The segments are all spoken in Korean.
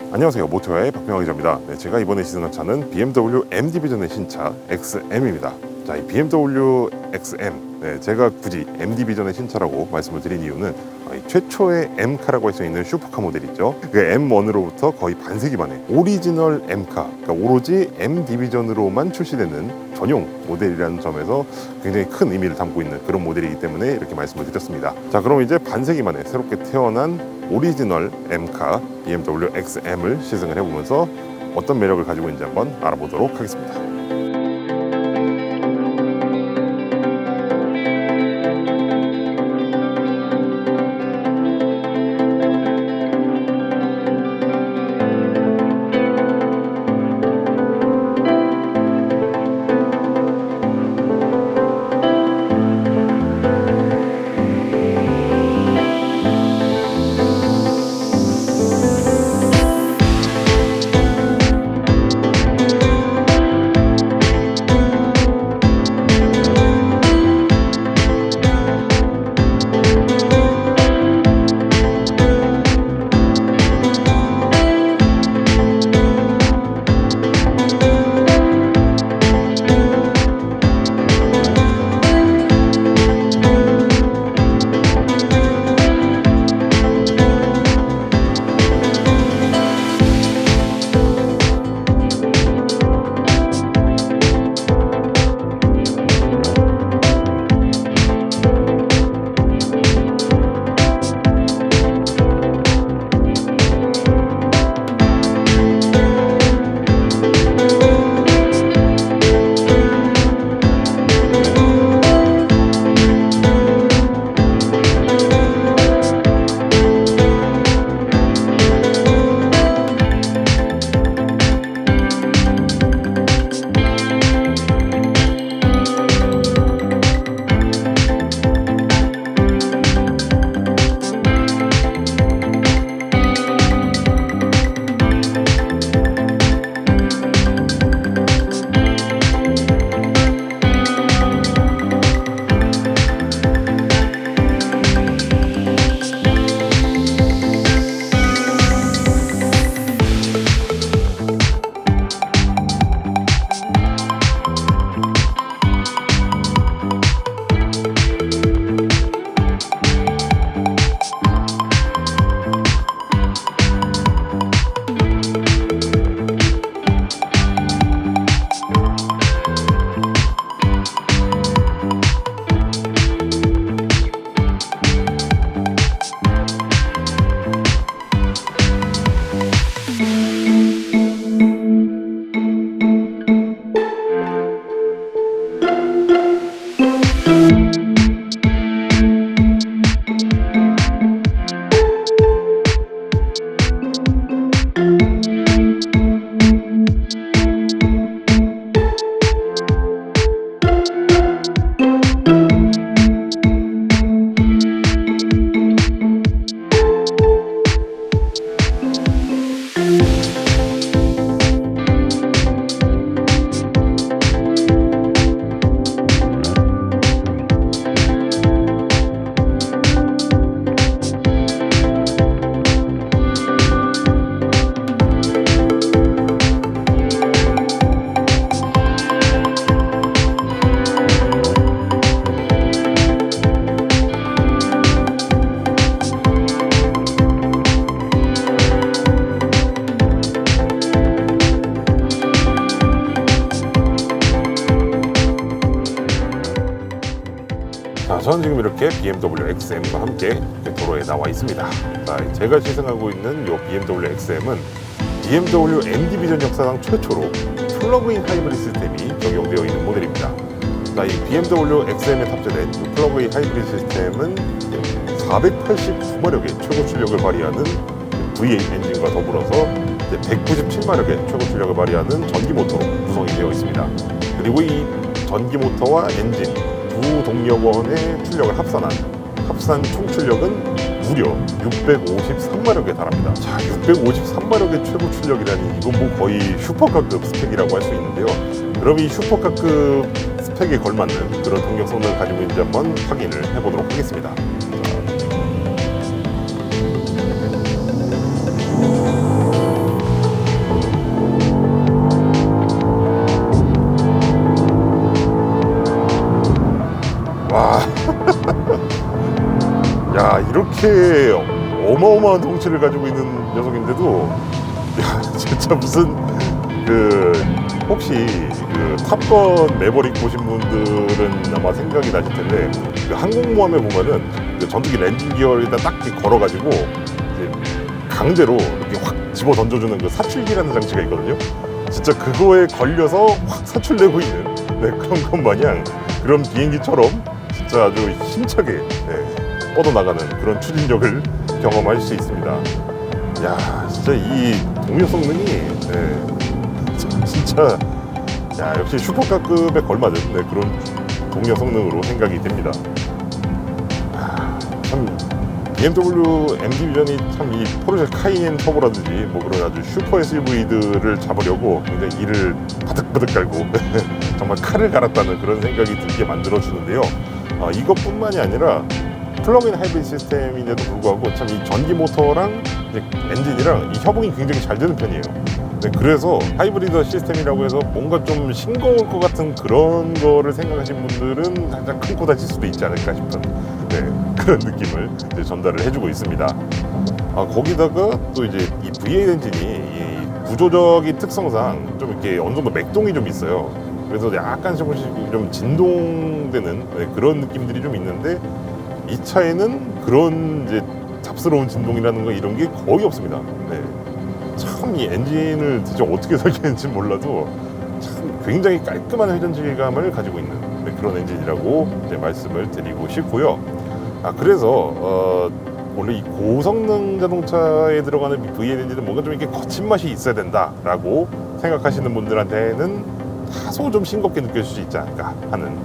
안녕하세요, 모토야의 박병화 기자입니다. 제가 이번에 시승한 차는 BMW M 디비전의 신차 XM입니다. 자, 이 BMW XM, 제가 굳이 M 디비전의 신차라고 말씀을 드린 이유는 이 최초의 M카라고 할 수 있는 슈퍼카 모델 있죠. 그 M1으로부터 거의 반세기 만에 오리지널 M카, 그러니까 오로지 M 디비전으로만 출시되는 전용 모델이라는 점에서 굉장히 큰 의미를 담고 있는 그런 모델이기 때문에 이렇게 말씀을 드렸습니다. 자, 그럼 이제 반세기 만에 새롭게 태어난 오리지널 M카 BMW XM을 시승을 해보면서 어떤 매력을 가지고 있는지 한번 알아보도록 하겠습니다. 자, 저는 지금 이렇게 BMW XM과 함께 도로에 나와 있습니다. 자, 제가 시승하고 있는 이 BMW XM은 BMW M 디비전 역사상 최초로 플러그인 하이브리드 시스템이 적용되어 있는 모델입니다. 자, 이 BMW XM에 탑재된 플러그인 하이브리드 시스템은 489마력의 최고 출력을 발휘하는 V8 엔진과 더불어서 197마력의 최고 출력을 발휘하는 전기 모터로 구성이 되어 있습니다. 그리고 이 전기 모터와 엔진 두 동력원의 출력을 합산 총 출력은 무려 653마력에 달합니다. 자, 653마력의 최고 출력이라니 이건 뭐 거의 슈퍼카급 스펙이라고 할 수 있는데요. 그럼 이 슈퍼카급 스펙에 걸맞는 그런 동력 성능을 가지고 있는지 한번 확인을 해보도록 하겠습니다. 자, 이렇게 어마어마한 덩치를 가지고 있는 녀석인데도 야, 진짜 무슨 그 혹시 그 탑건 매버릭 보신 분들은 아마 생각이 나실 텐데 그 항공모함에 보면은 그 전투기 랜딩 기어에다 딱 이렇게 걸어가지고 이제 강제로 이렇게 확 집어 던져주는 그 사출기라는 장치가 있거든요. 진짜 그거에 걸려서 확 사출되고 있는 그런 것 마냥 그런 비행기처럼 진짜 아주 힘차게 뻗어나가는 그런 추진력을 경험할 수 있습니다. 야, 진짜 이 동력 성능이 진짜 야, 역시 슈퍼카급에 걸맞은 그런 동력 성능으로 생각이 됩니다. 참 BMW M 디비전이 참 이 포르쉐 카이엔 터보라든지 뭐 그런 아주 슈퍼 SUV들을 잡으려고 굉장히 이를 바득바득 깔고 정말 칼을 갈았다는 그런 생각이 들게 만들어 주는데요. 이것뿐만이 아니라 플러그인 하이브리드 시스템인데도 불구하고 참 이 전기 모터랑 엔진이랑 이 협응이 굉장히 잘 되는 편이에요. 그래서 하이브리드 시스템이라고 해서 뭔가 좀 싱거울 것 같은 그런 거를 생각하신 분들은 살짝 큰 코 다칠 수도 있지 않을까 싶은 그런 느낌을 전달을 해주고 있습니다. 거기다가 또 이제 이 V8 엔진이 이 구조적인 특성상 좀 이렇게 어느 정도 맥동이 좀 있어요. 그래서 약간 좀 진동되는 그런 느낌들이 좀 있는데 이 차에는 그런 이제 잡스러운 진동이라는 거 이런 게 거의 없습니다. 참 이 엔진을 대체 어떻게 설계했는지 몰라도 참 굉장히 깔끔한 회전 질감을 가지고 있는 그런 엔진이라고 말씀을 드리고 싶고요. 그래서 원래 이 고성능 자동차에 들어가는 V8 엔진은 뭔가 좀 이렇게 거친 맛이 있어야 된다라고 생각하시는 분들한테는 다소 좀 싱겁게 느껴질 수 있지 않을까 하는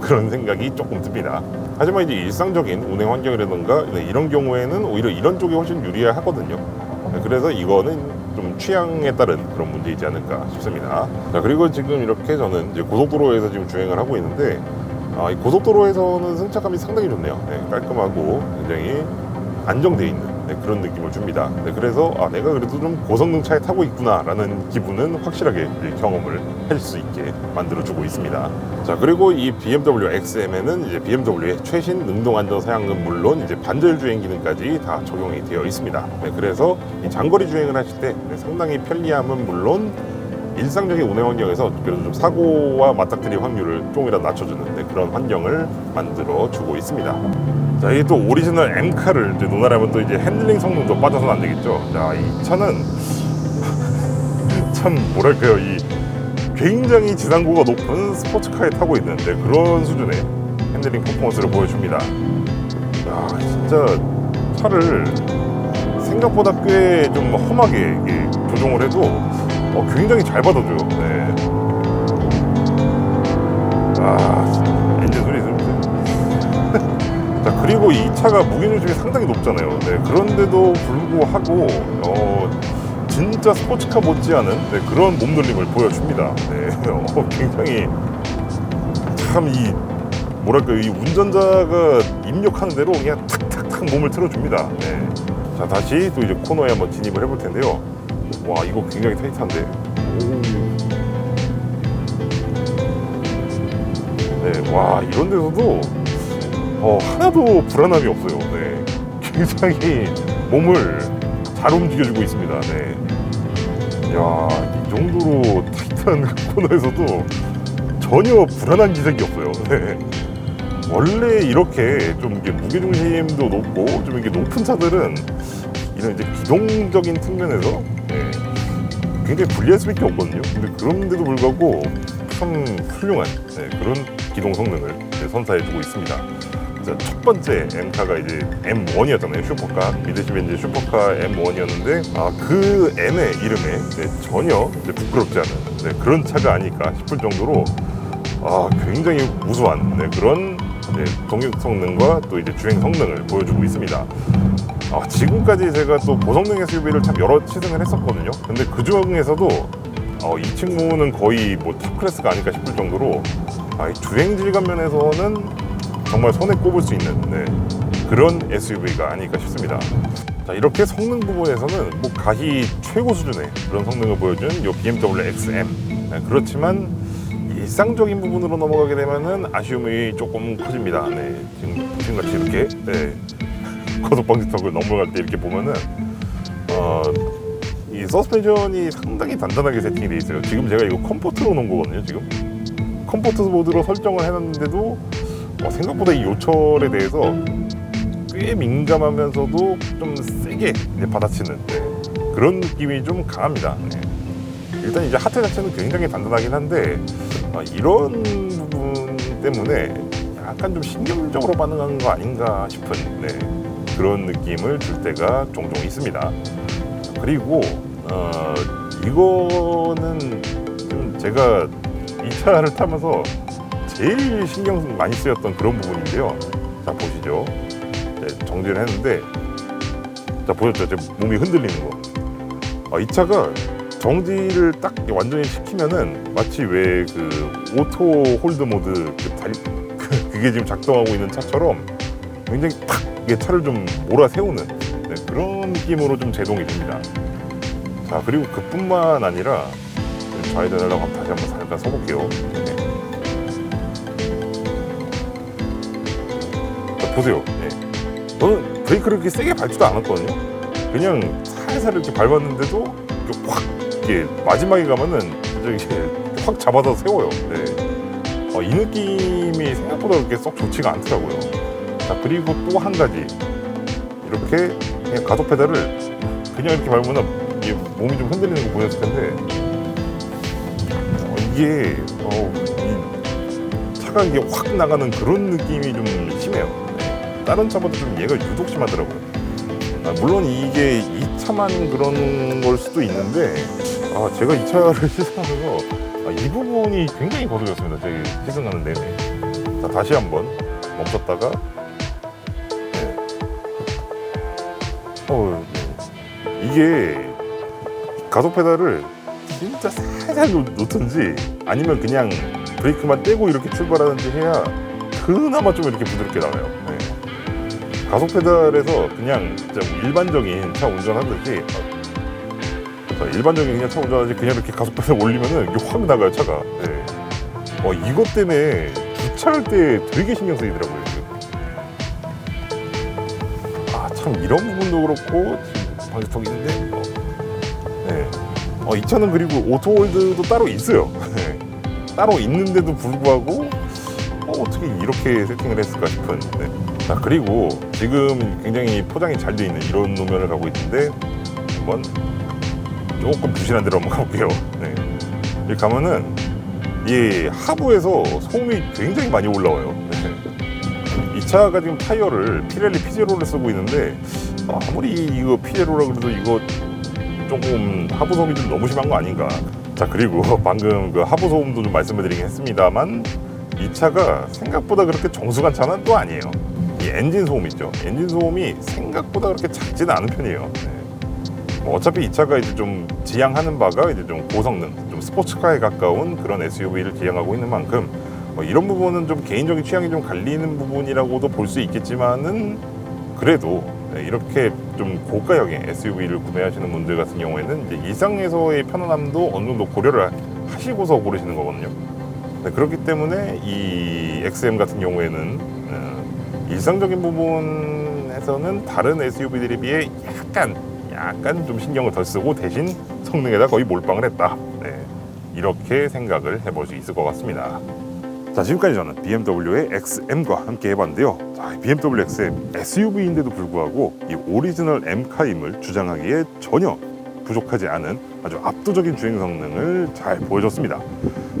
그런 생각이 조금 듭니다. 하지만 이제 일상적인 운행 환경이라든가 이런 경우에는 오히려 이런 쪽이 훨씬 유리하거든요. 그래서 이거는 좀 취향에 따른 그런 문제이지 않을까 싶습니다. 자, 그리고 지금 이렇게 저는 이제 고속도로에서 지금 주행을 하고 있는데 이 고속도로에서는 승차감이 상당히 좋네요. 깔끔하고 굉장히 안정되어 있는 그런 느낌을 줍니다. 그래서 내가 그래도 좀 고성능 차에 타고 있구나 라는 기분은 확실하게 경험을 할 수 있게 만들어주고 있습니다. 자, 그리고 이 BMW XM에는 이제 BMW의 최신 능동 안전 사양은 물론 이제 반절 주행 기능까지 다 적용이 되어 있습니다. 그래서 이 장거리 주행을 하실 때 상당히 편리함은 물론 일상적인 운행 환경에서 그래도 좀 사고와 맞닥뜨릴 확률을 조금이라도 낮춰주는 그런 환경을 만들어주고 있습니다. 자, 이게 또 오리지널 M카를 이제 논하려면 또 이제 핸들링 성능도 빠져서는 안 되겠죠. 자, 이 차는 참 뭐랄까요, 이 굉장히 지상고가 높은 스포츠카에 타고 있는 그런 수준의 핸들링 퍼포먼스를 보여줍니다. 야, 진짜 차를 생각보다 꽤 좀 험하게 조종을 해도 굉장히 잘 받아줘요. 엔진 소리 들으세요. 자, 그리고 이 차가 무게중심이 상당히 높잖아요. 그런데도 불구하고 진짜 스포츠카 못지않은 그런 몸놀림을 보여줍니다. 굉장히 참 이 뭐랄까요, 이 운전자가 입력하는 대로 그냥 탁탁탁 몸을 틀어줍니다. 자, 다시 또 이제 코너에 한번 진입을 해볼 텐데요. 와, 이거 굉장히 타이트한데. 와, 이런 데서도 하나도 불안함이 없어요. 굉장히 몸을 잘 움직여주고 있습니다. 야, 이 정도로 타이트한 그 코너에서도 전혀 불안한 기색이 없어요. 원래 이렇게 좀 이게 무게중심도 높고 좀 이게 높은 차들은 이런 이제 기동적인 측면에서 굉장히 불리할 수밖에 없거든요. 근데 그런데도 불구하고 참 훌륭한 그런 기동 성능을 선사해주고 있습니다. 자, 첫 번째 M카가 이제 M1이었잖아요. 슈퍼카, 미드시벤즈 슈퍼카 M1이었는데 그 M의 이름에 전혀 부끄럽지 않은 그런 차가 아닐까 싶을 정도로 굉장히 우수한 그런 동력 성능과 또 이제 주행 성능을 보여주고 있습니다. 지금까지 제가 또 고성능 SUV를 참 여러 시승을 했었거든요. 근데 그 중에서도 이 친구는 거의 뭐 탑 클래스가 아닐까 싶을 정도로 주행 질감 면에서는 정말 손에 꼽을 수 있는 그런 SUV가 아닐까 싶습니다. 자, 이렇게 성능 부분에서는 뭐 가히 최고 수준의 그런 성능을 보여준 이 BMW XM. 그렇지만 일상적인 부분으로 넘어가게 되면은 아쉬움이 조금 커집니다. 지금 보신 같이 이렇게 고속 방지턱을 넘어갈 때 이렇게 보면은 이 서스펜션이 상당히 단단하게 세팅이 돼 있어요. 지금 제가 이거 컴포트로 놓은 거거든요. 지금 컴포트 모드로 설정을 해놨는데도 생각보다 이 요철에 대해서 꽤 민감하면서도 좀 세게 받아치는 그런 느낌이 좀 강합니다. 일단 이제 하트 자체는 굉장히 단단하긴 한데 이런 부분 때문에 약간 좀 신경적으로 반응하는 거 아닌가 싶은 그런 느낌을 줄 때가 종종 있습니다. 그리고 이거는 좀 제가 이 차를 타면서 제일 신경 많이 쓰였던 그런 부분인데요. 자, 보시죠. 정지를 했는데, 자, 보셨죠? 제 몸이 흔들리는 거. 이 차가 정지를 딱 완전히 시키면은 마치 왜 그 오토 홀드 모드 그게 지금 작동하고 있는 차처럼 굉장히 탁 차를 좀 몰아세우는 그런 느낌으로 좀 제동이 됩니다. 자, 그리고 그뿐만 아니라 좌회전하려고 하면 다시 한번 잠깐 서볼게요. 자, 보세요. 저는 브레이크를 그렇게 세게 밟지도 않았거든요. 그냥 살살 이렇게 밟았는데도 확 이렇게 마지막에 가면은 진짜 이게 확 잡아서 세워요. 이 느낌이 생각보다 그렇게 썩 좋지가 않더라고요. 자, 그리고 또 한 가지, 이렇게 그냥 가속 페달을 그냥 이렇게 밟으면 몸이 좀 흔들리는 거 보였을 텐데 이게 이 차가 이게 확 나가는 그런 느낌이 좀 심해요. 다른 차보다 좀 얘가 유독 심하더라고요. 물론 이게 이 차만 그런 걸 수도 있는데 제가 이 차를 시승하면서 이 부분이 굉장히 거슬렸습니다. 제 시승하는 내내. 자, 다시 한번 멈췄다가 이게 가속 페달을 진짜 살살 놓든지 아니면 그냥 브레이크만 떼고 이렇게 출발하든지 해야 그나마 좀 이렇게 부드럽게 나와요. 가속 페달에서 그냥 진짜 일반적인 차 운전하듯이 그냥 이렇게 가속 페달 올리면은 이게 확 나가요, 차가. 이것 때문에 주차할 때 되게 신경 쓰이더라고요. 참 이런 부분도 그렇고 지금 방지턱이 있는데 이 차는 그리고 오토홀드도 따로 있어요. 따로 있는데도 불구하고 어떻게 이렇게 세팅을 했을까 싶은. 자, 그리고 지금 굉장히 포장이 잘 돼 있는 이런 노면을 가고 있는데 한번 조금 부실한 데로 한번 가볼게요. 여기 가면은 이 하부에서 소음이 굉장히 많이 올라와요. 이 차가 지금 타이어를 피렐리 P0를 쓰고 있는데 아무리 이거 P0라 그래도 이거 조금 하부 소음이 좀 너무 심한 거 아닌가. 자, 그리고 방금 그 하부 소음도 좀 말씀을 드리긴 했습니다만 이 차가 생각보다 그렇게 정숙한 차는 또 아니에요. 이 엔진 소음 있죠. 엔진 소음이 생각보다 그렇게 작지는 않은 편이에요. 어차피 이 차가 이제 좀 지향하는 바가 이제 좀 고성능, 좀 스포츠카에 가까운 그런 SUV를 지향하고 있는 만큼 이런 부분은 좀 개인적인 취향이 좀 갈리는 부분이라고도 볼 수 있겠지만은 그래도 이렇게 좀 고가형의 SUV를 구매하시는 분들 같은 경우에는 이제 일상에서의 편안함도 어느 정도 고려를 하시고서 고르시는 거거든요. 그렇기 때문에 이 XM 같은 경우에는 일상적인 부분에서는 다른 SUV들에 비해 약간 좀 신경을 덜 쓰고 대신 성능에다 거의 몰빵을 했다. 이렇게 생각을 해볼 수 있을 것 같습니다. 자, 지금까지 저는 BMW의 XM과 함께 해봤는데요. 자, BMW XM SUV인데도 불구하고 이 오리지널 M카임을 주장하기에 전혀 부족하지 않은 아주 압도적인 주행 성능을 잘 보여줬습니다.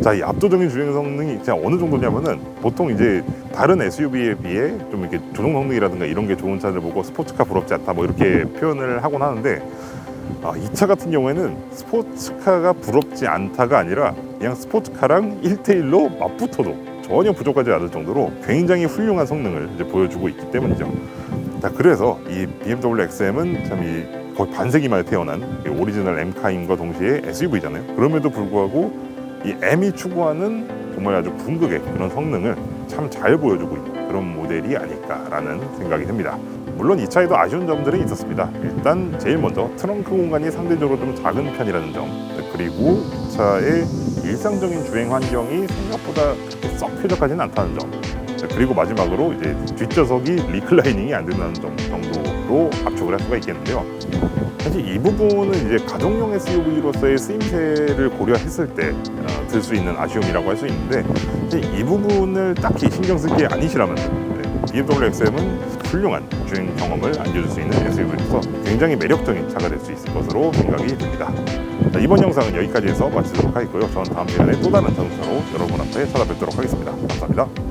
자, 이 압도적인 주행 성능이 그냥 어느 정도냐면은 보통 이제 다른 SUV에 비해 좀 이렇게 조종 성능이라든가 이런 게 좋은 차를 보고 스포츠카 부럽지 않다 뭐 이렇게 표현을 하곤 하는데 이 차 같은 경우에는 스포츠카가 부럽지 않다가 아니라 그냥 스포츠카랑 1대1로 맞붙어도 전혀 부족하지 않을 정도로 굉장히 훌륭한 성능을 이제 보여주고 있기 때문이죠. 자, 그래서 이 BMW XM은 참 이 거의 반세기 만에 태어난 오리지널 M카임과 동시에 SUV잖아요. 그럼에도 불구하고 이 M이 추구하는 정말 아주 궁극의 그런 성능을 참 잘 보여주고 있는 그런 모델이 아닐까라는 생각이 듭니다. 물론 이 차에도 아쉬운 점들은 있었습니다. 일단 제일 먼저 트렁크 공간이 상대적으로 좀 작은 편이라는 점, 그리고 이 차의 일상적인 주행 환경이 생각보다 그렇게 썩 쾌적하지는 않다는 점, 그리고 마지막으로 이제 뒷좌석이 리클라이닝이 안 된다는 정도로 압축을 할 수가 있겠는데요. 사실 이 부분은 이제 가정용 SUV로서의 쓰임새를 고려했을 때 들 수 있는 아쉬움이라고 할 수 있는데, 이 부분을 딱히 신경 쓸 게 아니시라면 BMW XM은 훌륭한 주행 경험을 안겨줄 수 있는 SUV로서 굉장히 매력적인 차가 될 수 있을 것으로 생각이 듭니다. 자, 이번 영상은 여기까지 해서 마치도록 하겠고요. 저는 다음 시간에 또 다른 자동차로 여러분 앞에 찾아뵙도록 하겠습니다. 감사합니다.